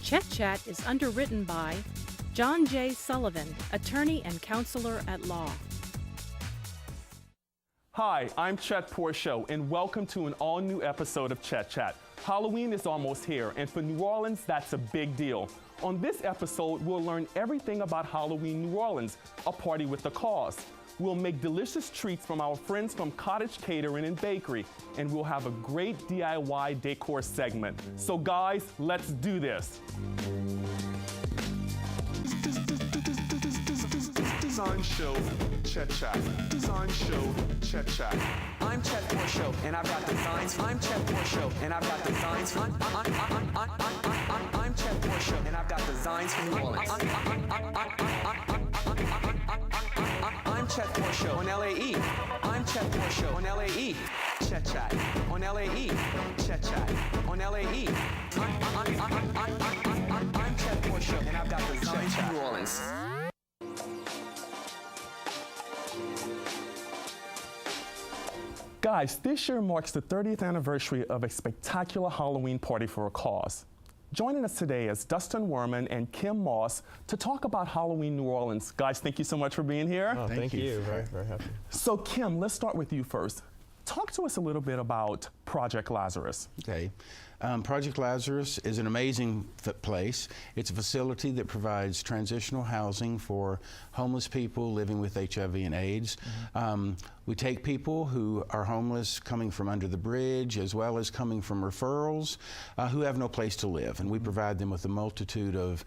Chet Chat is underwritten by John J. Sullivan, attorney and counselor at law. Hi, I'm Chet Pourciau, and welcome to an all-new episode of Chet Chat. Halloween is almost here, and for New Orleans, that's a big deal. On this episode, we'll learn everything about Halloween New Orleans, a party with a cause. We'll make delicious treats from our friends from COTTAGE Catering and Bakery, and we'll have a great DIY decor segment. So guys, let's do this. Design Show, Chet Chat. Design Show, Chet Chat. I'm Chet Pourciau, and I've got designs. I'm Chet Pourciau, and I've got designs. I'm Chet Pourciau, and I've got designs for New Orleans. I'm Chet Pourciau on LAE. I'm Chet Pourciau on LAE. Chet Chat on LAE. Chet Chat on LAE. I'm Chet Pourciau, and I've got designs for New Orleans. Guys, this year marks the 30th anniversary of a spectacular Halloween party for a cause. Joining us today is Dustin Werman and Kim Moss to talk about Halloween New Orleans. Guys, thank you so much for being here. Oh, thank you. Very, very happy. So Kim, let's start with you first. Talk to us a little bit about Project Lazarus. Okay. Project Lazarus is an amazing place. It's a facility that provides transitional housing for homeless people living with HIV and AIDS. We take people who are homeless coming from under the bridge as well as coming from referrals who have no place to live, and we provide them with a multitude of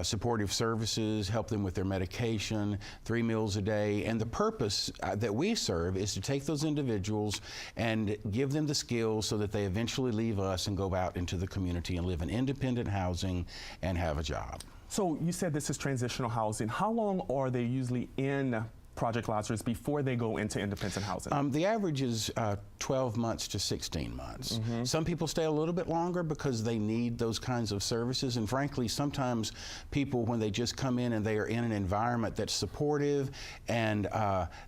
supportive services, help them with their medication, 3 meals a day, and the purpose that we serve is to take those individuals and give them the skills so that they eventually leave us and go out into the community and live in independent housing and have a job. So you said this is transitional housing. How long are they usually in Project Lazarus before they go into independent housing? The average is 12 months to 16 months. Some people stay a little bit longer because they need those kinds of services, and frankly, sometimes people, when they just come in and they are in an environment that's supportive and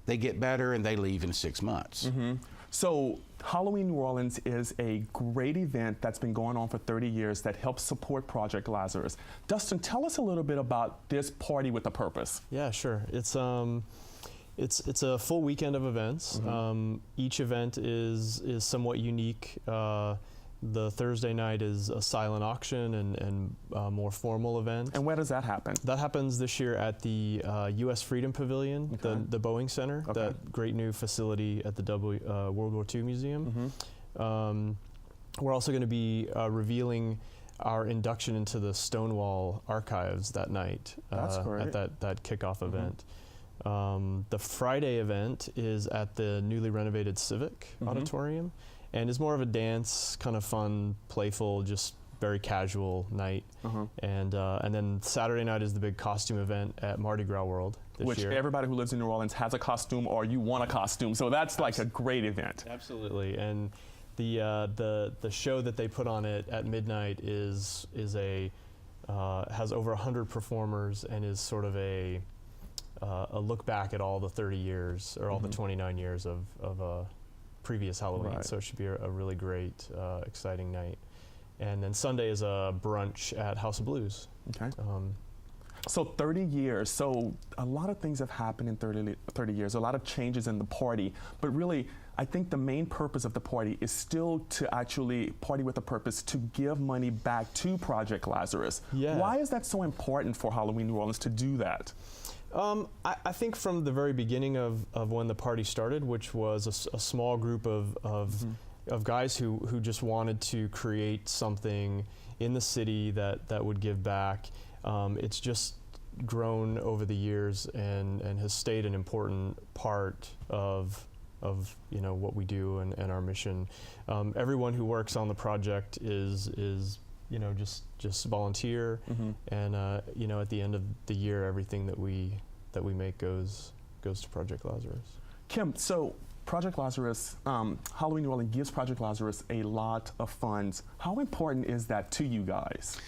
they get better and they leave in 6 months. So Halloween New Orleans is a great event that's been going on for 30 years that helps support Project Lazarus. Dustin, tell us a little bit about this party with a purpose. Yeah, sure. It's a full weekend of events. Each event is somewhat unique. The Thursday night is a silent auction and a more formal event. And where does that happen? That happens this year at the U.S. Freedom Pavilion, the Boeing Center, that great new facility at the World War II Museum. We're also going to be revealing our induction into the Stonewall archives that night at that kickoff event. The Friday event is at the newly renovated Civic Auditorium, and is more of a dance, kind of fun, playful, just very casual night. And then Saturday night is the big costume event at Mardi Gras World this year. Which everybody who lives in New Orleans has a costume, or you want a costume, so that's like a great event. Absolutely, and the show that they put on it at midnight has over 100 performers and is sort of a look back at all the 30 years or all the 29 years of previous Halloween. So it should be a really great, exciting night. And then Sunday is a brunch at House of Blues. So 30 years, so a lot of things have happened in 30 years, a lot of changes in the party, but really I think the main purpose of the party is still to actually party with a purpose to give money back to Project Lazarus. Why is that so important for Halloween New Orleans to do that? I think from the very beginning of when the party started, which was a small group of guys who just wanted to create something in the city that would give back, it's just grown over the years and has stayed an important part of what we do and our mission. Everyone who works on the project is just volunteer, and at the end of the year, everything that we make goes to Project Lazarus. Kim, so Project Lazarus, Halloween New Orleans gives Project Lazarus a lot of funds. How important is that to you guys?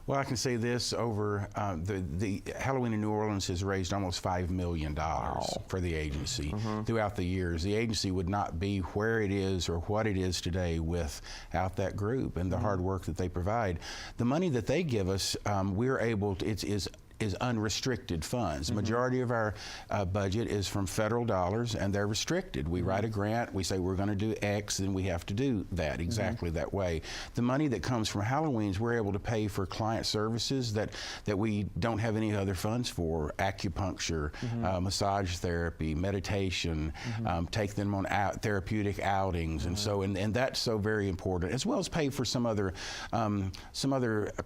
Well, I can say this: over the Halloween in New Orleans has raised almost $5 million for the agency throughout the years. The agency would not be where it is or what it is today without that group and the hard work that they provide. The money that they give us, we're able to, is unrestricted funds. Majority of our budget is from federal dollars, and they're restricted. We write a grant, we say we're going to do X, and we have to do that exactly that way. The money that comes from Halloween's, we're able to pay for client services that we don't have any other funds for: acupuncture, massage therapy, meditation, take them on therapeutic outings, and so and that's so very important, as well as pay for some other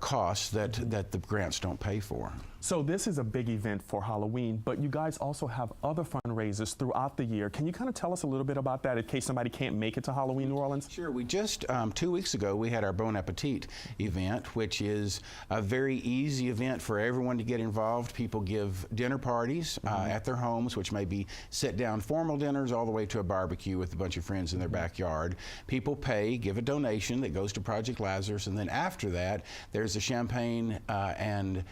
costs that the grants don't pay for. So this is a big event for Halloween, but you guys also have other fundraisers throughout the year. Can you kind of tell us a little bit about that in case somebody can't make it to Halloween New Orleans? Sure. We just, 2 weeks ago, we had our Bon Appetit event, which is a very easy event for everyone to get involved. People give dinner parties at their homes, which may be sit-down formal dinners all the way to a barbecue with a bunch of friends in their backyard. People pay, give a donation that goes to Project Lazarus, and then after that, there's a champagne and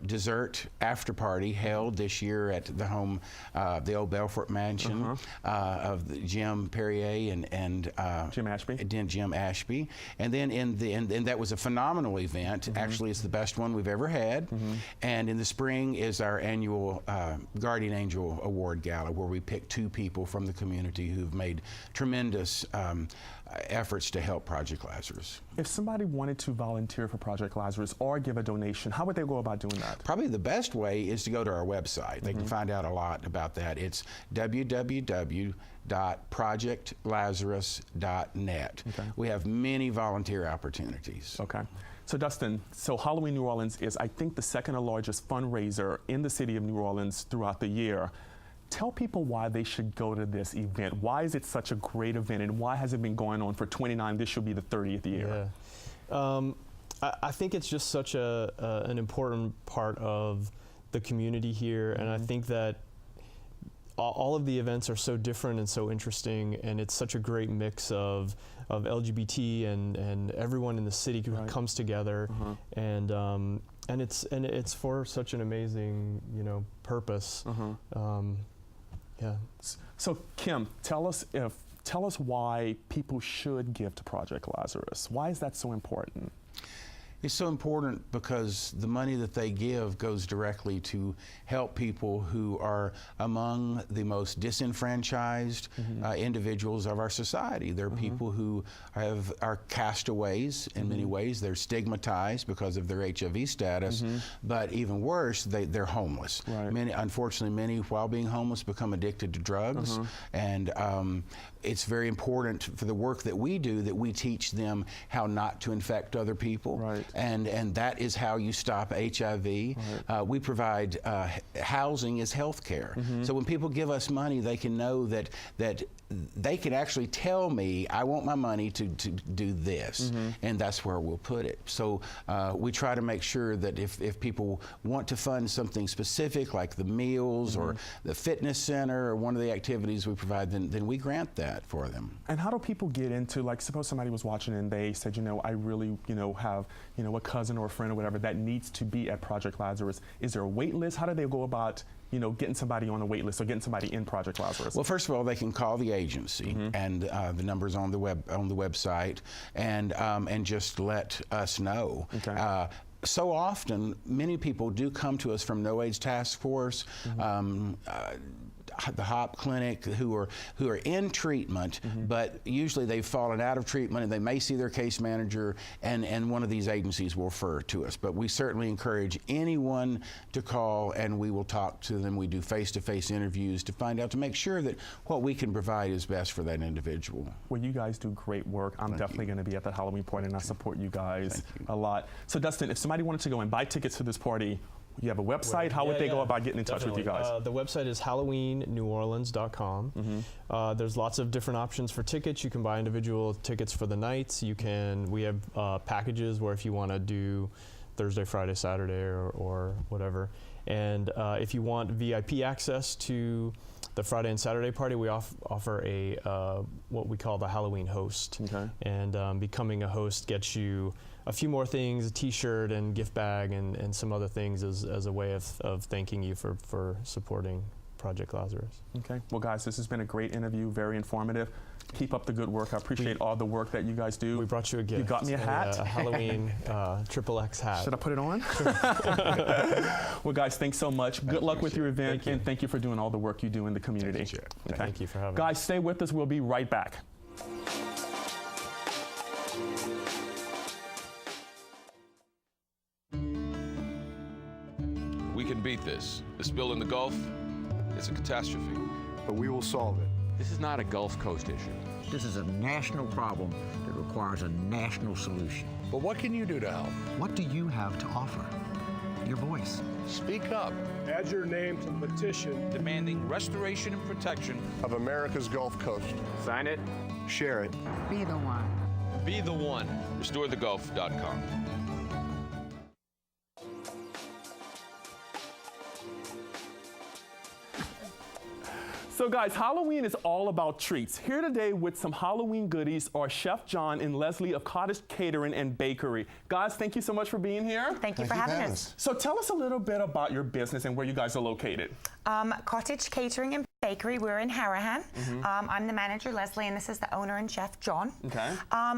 dessert after party held this year at the home, the old Belfort Mansion of Jim Perrier and Jim Ashby. Jim Ashby, and then and that was a phenomenal event. Actually, it's the best one we've ever had. And in the spring is our annual Guardian Angel Award Gala, where we pick 2 people from the community who've made tremendous efforts to help Project Lazarus. If somebody wanted to volunteer for Project Lazarus or give a donation, how would they go about doing that? Probably the best way is to go to our website. They can find out a lot about that. It's www.projectlazarus.net. We have many volunteer opportunities. Okay. So Dustin, Halloween New Orleans is, I think, the second largest fundraiser in the city of New Orleans throughout the year. Tell people why they should go to this event. Why is it such a great event, and why has it been going on for 29? This should be the 30th year. Yeah. I think it's just such an important part of the community here, and I think that all of the events are so different and so interesting, and it's such a great mix of LGBT and everyone in the city who comes together, and it's for such an amazing purpose. Yeah. So Kim, tell us why people should give to Project Lazarus. Why is that so important? It's so important because the money that they give goes directly to help people who are among the most disenfranchised individuals of our society. They're people who are castaways in many ways. They're stigmatized because of their HIV status, but even worse, they're homeless. Unfortunately, many, while being homeless, become addicted to drugs, and it's very important for the work that we do that we teach them how not to infect other people. And that is how you stop HIV. We provide housing as health care. So when people give us money, they can know that they can actually tell me, I want my money to do this, and that's where we'll put it. So we try to make sure that if people want to fund something specific, like the meals or the fitness center or one of the activities we provide, then we grant that for them. And how do people get into, like, suppose somebody was watching and they said, I really, have, a cousin or a friend or whatever that needs to be at Project Lazarus. Is there a wait list? How do they go about getting somebody on the wait list or getting somebody in Project Lazarus? Well, first of all, they can call the agency, and the number's on the website, and just let us know. So often, many people do come to us from No AIDS Task Force, the HOP clinic, who are in treatment, but usually they've fallen out of treatment, and they may see their case manager, and one of these agencies will refer to us. But we certainly encourage anyone to call, and we will talk to them. We do face-to-face interviews to find out, to make sure that what we can provide is best for that individual. Well, you guys do great work. I'm definitely going to be at that Halloween party, and I support you guys a lot. So Dustin, if somebody wanted to go and buy tickets to this party, you have a website? How would they go about getting in touch with you guys? The website is HalloweenNewOrleans.com. There's lots of different options for tickets. You can buy individual tickets for the nights. We have packages where if you want to do Thursday, Friday, Saturday, or whatever. And if you want VIP access to the Friday and Saturday party, we offer a what we call the Halloween host. Okay. And becoming a host gets you a few more things, a T-shirt and gift bag and some other things as a way of thanking you for supporting Project Lazarus. Okay. Well, guys, this has been a great interview, very informative. Keep up the good work. I appreciate all the work that you guys do. We brought you a gift. You got me a hat? A Halloween XXX hat. Should I put it on? Well, guys, thanks so much. Good luck with your event, and thank you for doing all the work you do in the community. Thank you, Chet. Okay. Thank you for having Guys, stay with us. We'll be right back. We can beat this. The spill in the Gulf, it's a catastrophe. But we will solve it. This is not a Gulf Coast issue. This is a national problem that requires a national solution. But what can you do to help? What do you have to offer? Your voice. Speak up. Add your name to the petition Demanding restoration and protection Of America's Gulf Coast. Sign it. Share it. Be the one. Be the one. RestoreTheGulf.com. So guys, Halloween is all about treats. Here today with some Halloween goodies are Chef John and Lesley of COTTAGE Catering and Bakery. Guys, thank you so much for being here. Thank you for having us. So tell us a little bit about your business and where you guys are located. COTTAGE Catering and Bakery, we're in Harahan. I'm the manager, Lesley, and this is the owner and chef, John. Okay.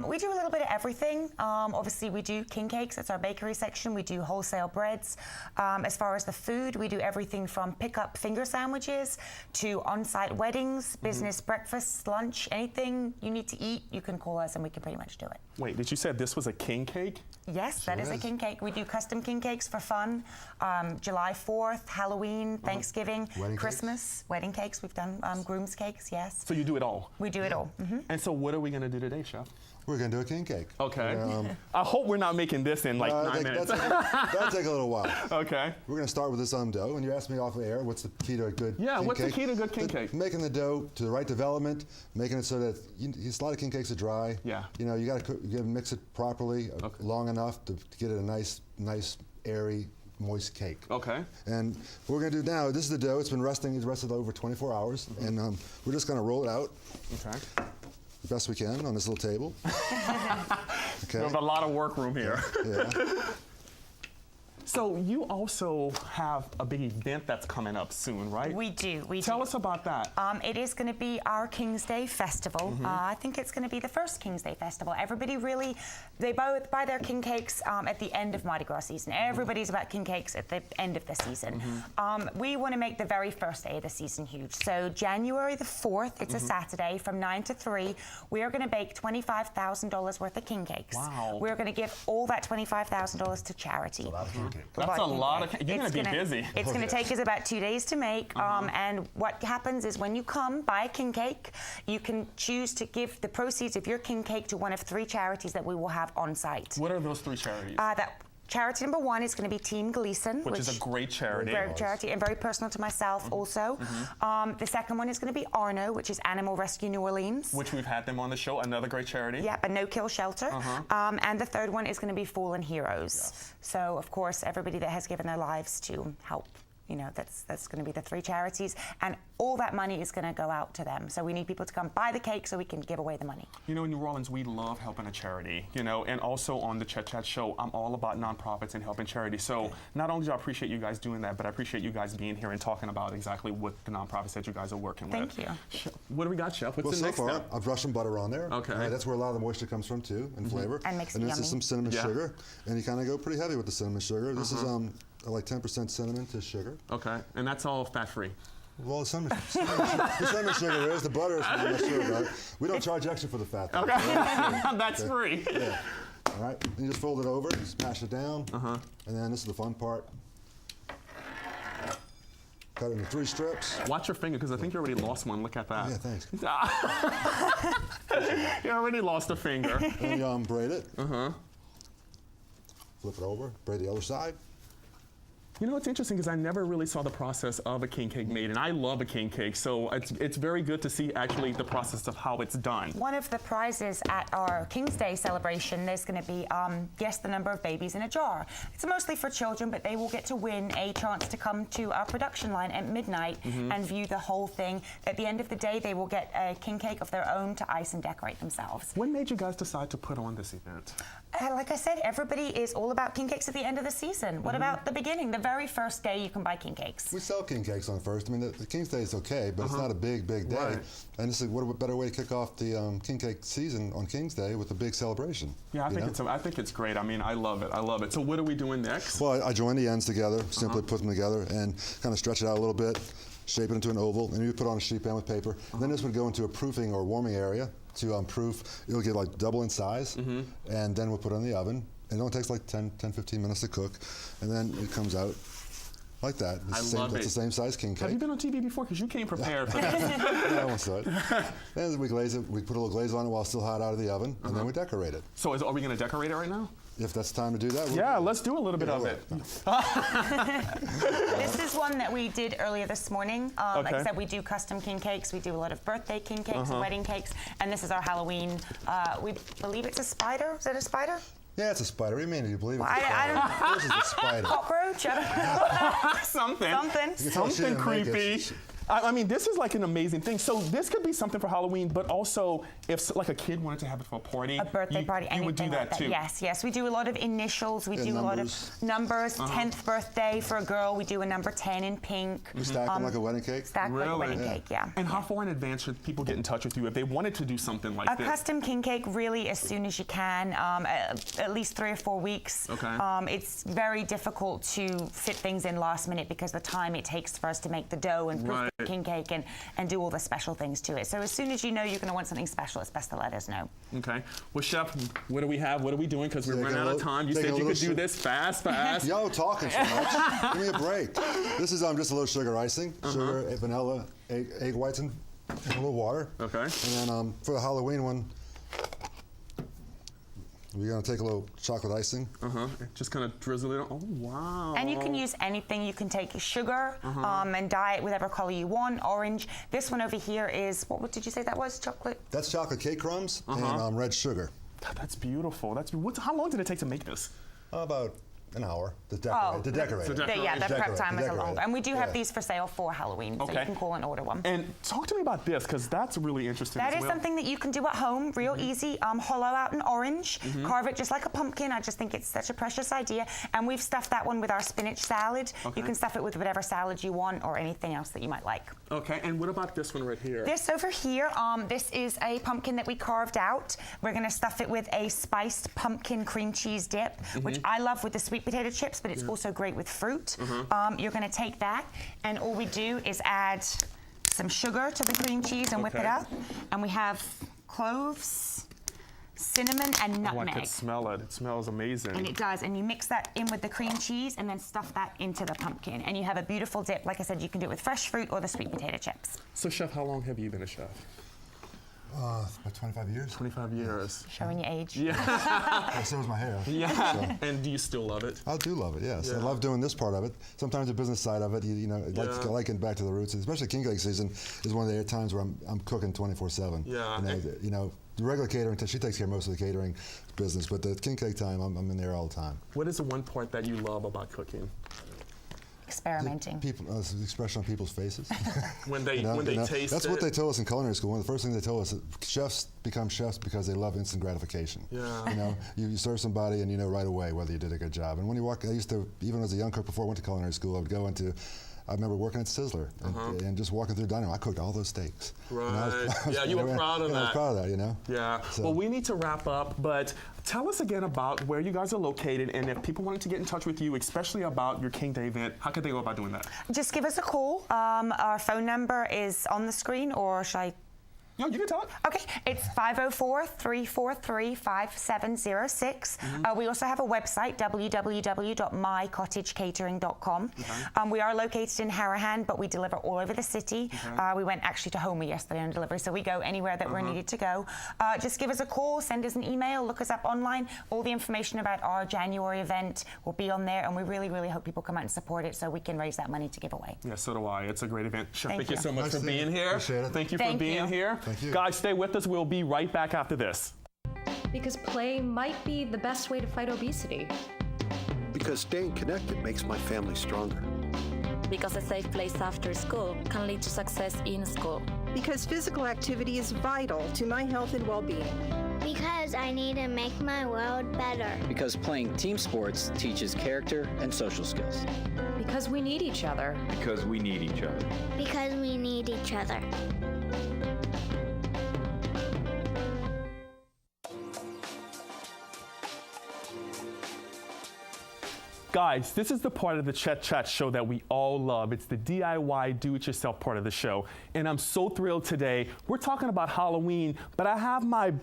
We do a little bit of everything. Obviously, we do king cakes, that's our bakery section. We do wholesale breads. As far as the food, we do everything from pick-up finger sandwiches to on-site weddings, business breakfasts, lunch, anything you need to eat, you can call us and we can pretty much do it. Wait, did you say this was a king cake? Yes, that is a king cake. We do custom king cakes for fun. July 4th, Halloween, Thanksgiving, Christmas, wedding cakes. We've done groom's cakes, yes. So you do it all? We do it all. And so what are we going to do today, Chef? We're going to do a king cake. Okay. I hope we're not making this in like 9 minutes. That'll take a little while. Okay. We're going to start with this dough. And you asked me off the air, what's the key to a good king what's cake? the key to a good king cake? Making the dough to the right development, making it so that a lot of king cakes are dry. Yeah. You know, you got to mix it properly, long enough to get it a nice, airy, moist cake. Okay. And what we're going to do now, this is the dough. It's been resting. It's rested over 24 hours. And we're just going to roll it out. Okay. The best we can on this little table. Okay. We have a lot of work room here. Yeah. So you also have a big event that's coming up soon, right? We do. Tell us about that. It is going to be our King's Day Festival. I think it's going to be the first King's Day Festival. Everybody really, they both buy their king cakes at the end of Mardi Gras season. Everybody's about king cakes at the end of the season. We want to make the very first day of the season huge. So January the 4th, it's a Saturday, from 9 to 3, we are going to bake $25,000 worth of king cakes. Wow. We're going to give all that $25,000 to charity. That's a lot of cake. You're going to be busy. It's going to take us about 2 days to make. And what happens is when you come buy a king cake, you can choose to give the proceeds of your king cake to one of 3 charities that we will have on site. What are those 3 charities? Charity number 1 is going to be Team Gleason, which is a great charity. Great charity and very personal to myself also. The second one is going to be Arno, which is Animal Rescue New Orleans. Which we've had them on the show, another great charity. Yeah, a no-kill shelter. And the third one is going to be Fallen Heroes. Yes. So, of course, everybody that has given their lives to help. You know, that's going to be the 3 charities, and all that money is going to go out to them. So we need people to come buy the cake so we can give away the money. You know, in New Orleans, we love helping a charity, you know, and also on the Chet Chat show, I'm all about nonprofits and helping charities. So not only do I appreciate you guys doing that, but I appreciate you guys being here and talking about exactly what the nonprofits that you guys are working with. Thank you. What do we got, Chef? What's Well, the so next far, step? I've brushed some butter on there. Okay. That's where a lot of the moisture comes from, too, and flavor. And makes it this yummy. is some cinnamon sugar, and you kind of go pretty heavy with the cinnamon sugar. This is like 10% cinnamon to sugar. Okay, and that's all fat-free. Well, the cinnamon sugar is, the butter is not sure about it. We don't charge extra for the fat. Though. Okay, that's free. Yeah. All right, and you just fold it over, just mash it down, and then this is the fun part. Cut it into 3 strips. Watch your finger, because I think you already lost one. Look at that. Yeah, thanks. You already lost a finger. And you braid it. Flip it over, braid the other side. You know, it's interesting because I never really saw the process of a king cake made, and I love a king cake, so it's very good to see actually the process of how it's done. One of the prizes at our King's Day celebration, there's going to be guess the number of babies in a jar. It's mostly for children, but they will get to win a chance to come to our production line at midnight and view the whole thing. At the end of the day, they will get a king cake of their own to ice and decorate themselves. When made you guys decide to put on this event? Like I said, everybody is all about king cakes at the end of the season. What about the beginning? The very first day you can buy king cakes. We sell king cakes on the first. I mean, the King's Day is okay, but it's not a big day. Right. And this is what a better way to kick off the king cake season on King's Day with a big celebration. Yeah, I think it's great. I mean, I love it. I love it. So what are we doing next? Well, I join the ends together, simply put them together, and kind of stretch it out a little bit, shape it into an oval, and you put on a sheet pan with paper. Then this would go into a proofing or warming area to proof. It'll get like double in size, and then we'll put it in the oven. It only takes like 10-15 minutes to cook, and then it comes out like that. It's love it. It's the same size king cake. Have you been on TV before? Because you came prepared for this. Yeah, I once saw it. Then we glaze it. We put a little glaze on it while it's still hot out of the oven, and then we decorate it. So are we going to decorate it right now? If that's time to do that. Yeah, let's do a little bit of it. This is one that we did earlier this morning. Like I said, we do custom king cakes. We do a lot of birthday king cakes, wedding cakes, and this is our Halloween. We believe it's a spider. Is it a spider? Yeah, it's a spider. What do you mean? Do you believe it's a I spider? don't. This is a spider. Cockroach? Something creepy. I mean, this is like an amazing thing. So this could be something for Halloween, but also if like a kid wanted to have it for a party, a birthday party, you would do anything like that too. Yes. We do a lot of initials. We do a lot of numbers. 10th birthday for a girl. We do a number 10 in pink. You stack them like a wedding cake? Stack like a wedding cake, yeah. And how far in advance should people get in touch with you if they wanted to do something like this? A custom king cake, really, as soon as you can. At least 3 or 4 weeks. Okay. It's very difficult to fit things in last minute because the time it takes for us to make the dough and proof the king cake and do all the special things to it. So as soon as you know you're going to want something special, it's best to let us know. Okay. Well, Chef, what do we have? What are we doing? Because we're running out of time. You said you could do this fast. Y'all talking so much. Give me a break. This is just a little sugar icing, sugar, vanilla, egg whites, and a little water. Okay. And then for the Halloween one, we're going to take a little chocolate icing. Just kind of drizzle it on. Oh, wow. And you can use anything. You can take sugar and dye it whatever color you want. Orange. This one over here is, what did you say that was? Chocolate? That's chocolate cake crumbs and red sugar. That's beautiful. How long did it take to make this? About an hour to decorate. Yeah, the prep time is a long. And we do have these for sale for Halloween, so you can call and order one. And talk to me about this, because that's really interesting That is something that you can do at home, real easy. Hollow out an orange, carve it just like a pumpkin. I just think it's such a precious idea. And we've stuffed that one with our spinach salad. You can stuff it with whatever salad you want or anything else that you might like. Okay, and what about this one right here? This over here, this is a pumpkin that we carved out. We're gonna stuff it with a spiced pumpkin cream cheese dip, which I love with the sweet potato chips, but it's also great with fruit. You're going to take that, and all we do is add some sugar to the cream cheese and whip it up. And we have cloves, cinnamon, and nutmeg. I could smell it. It smells amazing. And it does. And you mix that in with the cream cheese and then stuff that into the pumpkin. And you have a beautiful dip. Like I said, you can do it with fresh fruit or the sweet potato chips. So, Chef, how long have you been a chef? About 25 years. 25 years. Showing your age. Yeah. So is my hair. Yeah. So. And do you still love it? I do love it, yes. Yeah. I love doing this part of it. Sometimes the business side of it, like getting back to the roots. Especially king cake season is one of the times where I'm cooking 24/7. Yeah. The regular catering, she takes care of most of the catering business, but the king cake time, I'm in there all the time. What is the one part that you love about cooking? Experimenting. The expression on people's faces. when they taste That's it. what they told us in culinary school. One of the first things they told us, chefs become chefs because they love instant gratification. Yeah. You serve somebody and you know right away whether you did a good job. And when you walk, I used to, even as a young cook before I went to culinary school, I remember working at Sizzler and just walking through the dining room. I cooked all those steaks. Right. You were proud of that. I was proud of that, Yeah. So. Well, we need to wrap up, but tell us again about where you guys are located, and if people wanted to get in touch with you, especially about your King Day event, how could they go about doing that? Just give us a call. Our phone number is on the screen, or should I No, you can talk. Okay, it's 504-343-5706. We also have a website, www.mycottagecatering.com. We are located in Harahan, but we deliver all over the city. We went actually to Homer yesterday on delivery, so we go anywhere that we're needed to go. Just give us a call, send us an email, look us up online. All the information about our January event will be on there, and we really, really hope people come out and support it so we can raise that money to give away. Yeah, so do I. It's a great event. Chef, thank you you. so much for being here. Appreciate it. Thank you for being here. Thank you. Guys, stay with us. We'll be right back after this. Because play might be the best way to fight obesity. Because staying connected makes my family stronger. Because a safe place after school can lead to success in school. Because physical activity is vital to my health and well-being. Because I need to make my world better. Because playing team sports teaches character and social skills. Because we need each other. Because we need each other. Because we need each other. Guys, this is the part of the Chet Chat show that we all love. It's the DIY do-it-yourself part of the show. And I'm so thrilled today. We're talking about Halloween, but I have my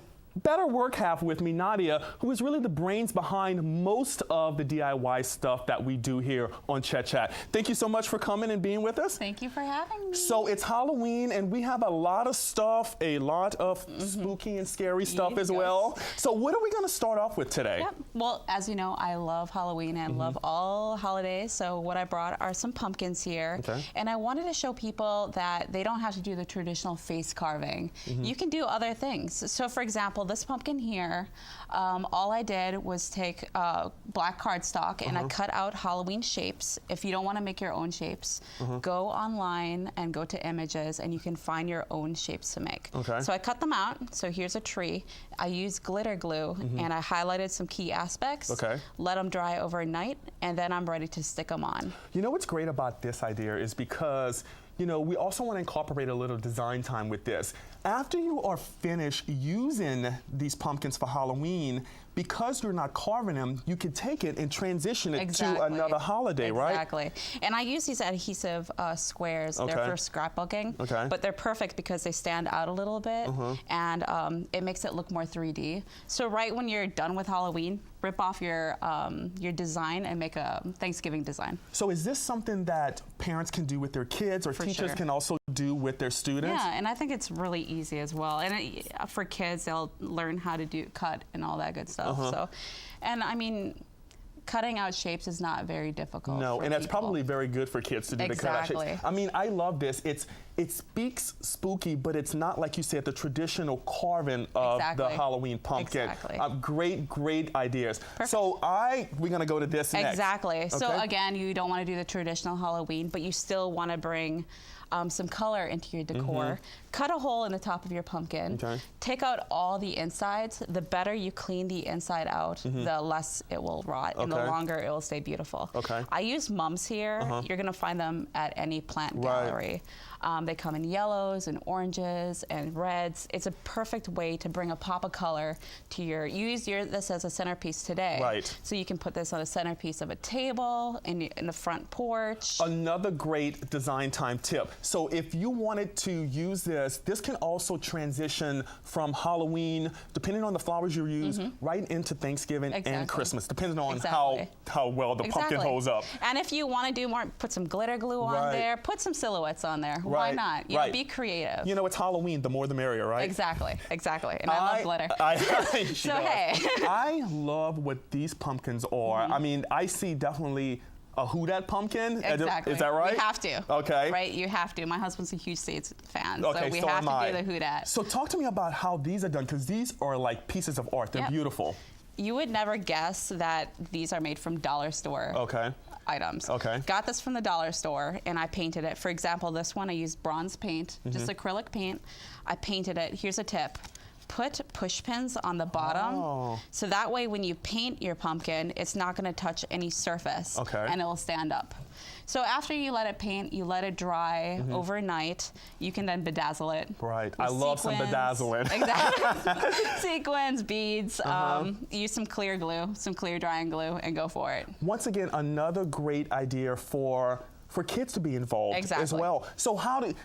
better work half with me, Nadia, who is really the brains behind most of the DIY stuff that we do here on Chet Chat. Thank you so much for coming and being with us. Thank you for having me. So it's Halloween, and we have a lot of stuff, a lot of spooky and scary stuff as well. So what are we going to start off with today? Yep. Well, as you know, I love Halloween and love all holidays. So what I brought are some pumpkins here. Okay. And I wanted to show people that they don't have to do the traditional face carving. You can do other things. So for example, this pumpkin here, all I did was take black cardstock and I cut out Halloween shapes. If you don't want to make your own shapes, go online and go to images and you can find your own shapes to make. Okay. So I cut them out. So here's a tree. I used glitter glue and I highlighted some key aspects. Okay. Let them dry overnight and then I'm ready to stick them on. You know what's great about this idea is because you know, we also want to incorporate a little design time with this. After you are finished using these pumpkins for Halloween, because you're not carving them, you can take it and transition it to another holiday, right? Exactly. And I use these adhesive squares. They're for scrapbooking, but they're perfect because they stand out a little bit and it makes it look more 3D. So right when you're done with Halloween, rip off your design and make a Thanksgiving design. So is this something that parents can do with their kids or teachers can also do with their students? Yeah, and I think it's really easy as well. And for kids, they'll learn how to cut and all that good stuff. So, and I mean, cutting out shapes is not very difficult. No, and that's probably very good for kids to do the cut out shapes. I mean, I love this. It speaks spooky, but it's not, like you said, the traditional carving of the Halloween pumpkin. Great ideas. Perfect. So we're gonna go to this next. Exactly. So again, you don't want to do the traditional Halloween, but you still want to bring some color into your decor. Cut a hole in the top of your pumpkin. Take out all the insides. The better you clean the inside out, the less it will rot and the longer it will stay beautiful. I use mums here. You're gonna find them at any plant gallery. They come in yellows and oranges and reds. It's a perfect way to bring a pop of color to you use this as a centerpiece today. So you can put this on a centerpiece of a table, in the front porch. Another great design time tip. So if you wanted to use this can also transition from Halloween, depending on the flowers you use, right into Thanksgiving and Christmas, depending on how well the pumpkin holds up. And if you want to do more, put some glitter glue on there, put some silhouettes on there. Why not? You know, be creative. You know, it's Halloween, the more the merrier, right? Exactly. And I love glitter. So hey. I love what these pumpkins are. I mean, I see definitely a Who Dat pumpkin? Exactly. Is that right? You have to. Okay. Right, you have to. My husband's a huge States fan, okay, so we have to do the Who Dat. So talk to me about how these are done, because these are like pieces of art. They're beautiful. You would never guess that these are made from dollar store items. Got this from the dollar store and I painted it. For example, this one I used bronze paint, just acrylic paint. I painted it. Here's a tip. Put push pins on the bottom, so that way when you paint your pumpkin, it's not going to touch any surface, and it will stand up. So after you let it paint, you let it dry overnight. You can then bedazzle it. Right. I love some bedazzling. Exactly. Sequins, beads. Use some clear glue, some clear drying glue, and go for it. Once again, another great idea for for kids to be involved as well. So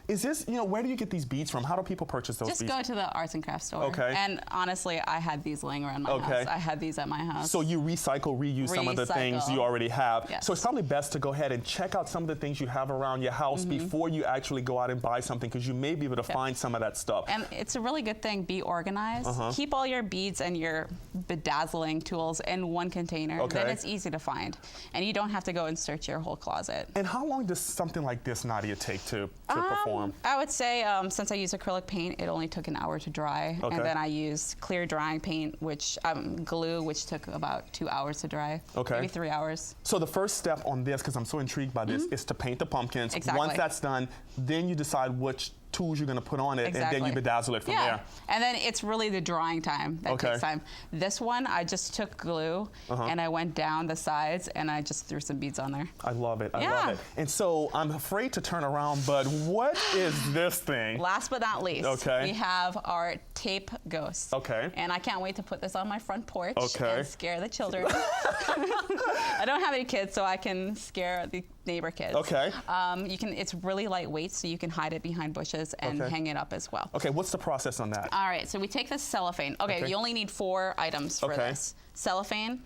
is this, where do you get these beads from? How do people purchase those beads? Just go to the arts and crafts store. Okay. And honestly, I had these laying around my house. I had these at my house. So you reuse some of the things you already have. Yes. So it's probably best to go ahead and check out some of the things you have around your house before you actually go out and buy something, because you may be able to find some of that stuff. And it's a really good thing, be organized. Keep all your beads and your bedazzling tools in one container. Then it's easy to find. And you don't have to go and search your whole closet. And how long does something like this, Nadia, take to perform? I would say, since I use acrylic paint, it only took an hour to dry. And then I used clear drying paint, which glue, which took about 2 hours to dry. Maybe 3 hours. So the first step on this, because I'm so intrigued by this, is to paint the pumpkins. Exactly. Once that's done, then you decide which tools you're going to put on it, and then you bedazzle it from there. And then it's really the drying time that takes time. This one, I just took glue and I went down the sides and I just threw some beads on there. I love it. I love it. And so I'm afraid to turn around, but what is this thing? Last but not least, we have our tape ghost. And I can't wait to put this on my front porch and scare the children. I don't have any kids, so I can scare the neighbor kids. It's really lightweight, so you can hide it behind bushes and hang it up as well. What's the process on that? All right, so we take this cellophane. You only need 4 items for this. Cellophane,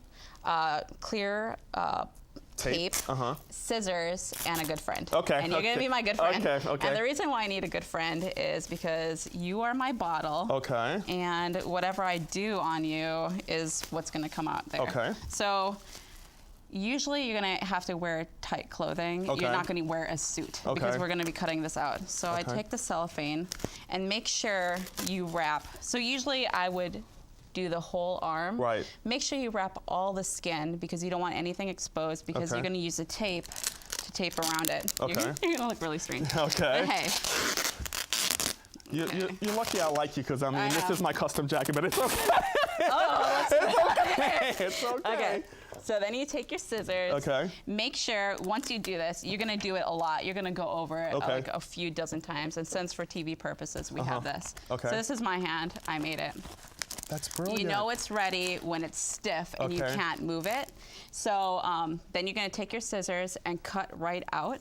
clear tape, scissors, and a good friend. And you're gonna be my good friend. And the reason why I need a good friend is because you are my bottle. And whatever I do on you is what's gonna come out there. So usually you're gonna have to wear tight clothing. You're not gonna wear a suit because we're gonna be cutting this out. So I take the cellophane and make sure you wrap. So usually I would do the whole arm. Make sure you wrap all the skin because you don't want anything exposed, because you're gonna use the tape to tape around it. You're gonna look really strange. But hey. You're lucky I like you, because I mean, this is my custom jacket, but it's okay. It's okay. So then you take your scissors. Make sure once you do this, you're gonna do it a lot. You're gonna go over it like a few dozen times. And since for TV purposes, we have this. So this is my hand. I made it. That's brilliant. You know it's ready when it's stiff and you can't move it. So then you're gonna take your scissors and cut right out.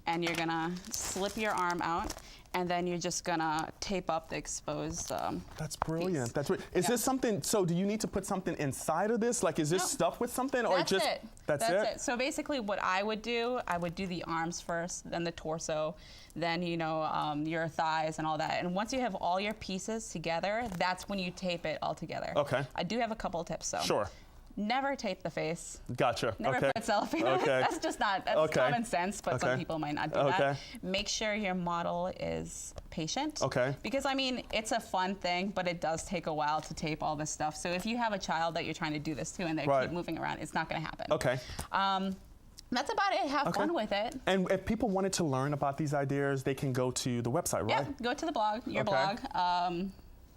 And you're gonna slip your arm out. And then you're just gonna tape up the exposed That's brilliant. Piece. That's brilliant. Is this something, so do you need to put something inside of this? Like, is this stuffed with something, or just? That's it? So basically what I would do the arms first, then the torso, then, your thighs and all that. And once you have all your pieces together, that's when you tape it all together. I do have a couple tips, though. Sure. Never tape the face. Gotcha. Never put cellophane on it. That's just not, that's common sense, but some people might not do that. Make sure your model is patient. Because, I mean, it's a fun thing, but it does take a while to tape all this stuff. So if you have a child that you're trying to do this to and they keep moving around, it's not going to happen. That's about it. Have fun with it. And if people wanted to learn about these ideas, they can go to the website, right? Yeah, go to the blog, your blog.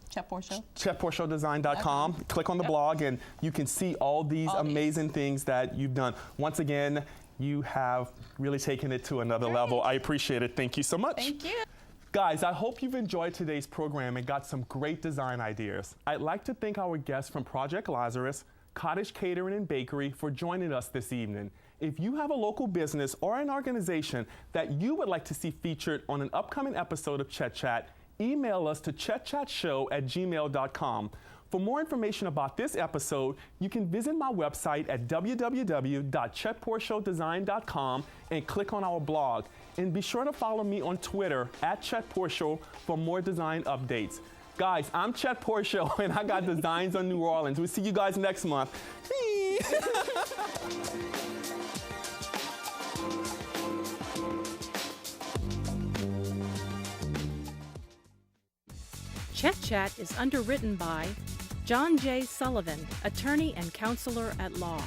Chet Pourciau. ChetPourciauDesign.com. Click on the blog and you can see all these amazing things that you've done. Once again, you have really taken it to another level. I appreciate it. Thank you so much. Thank you. Guys, I hope you've enjoyed today's program and got some great design ideas. I'd like to thank our guests from Project Lazarus, Cottage Catering and Bakery for joining us this evening. If you have a local business or an organization that you would like to see featured on an upcoming episode of Chet Chat, email us to chetchatshow@gmail.com. For more information about this episode, you can visit my website at www.chetpourciaudesign.com and click on our blog. And be sure to follow me on Twitter @ChetPourciau for more design updates. Guys, I'm Chet Pourciau, and I got designs on New Orleans. We'll see you guys next month. Chet Chat is underwritten by John J. Sullivan, attorney and counselor at law.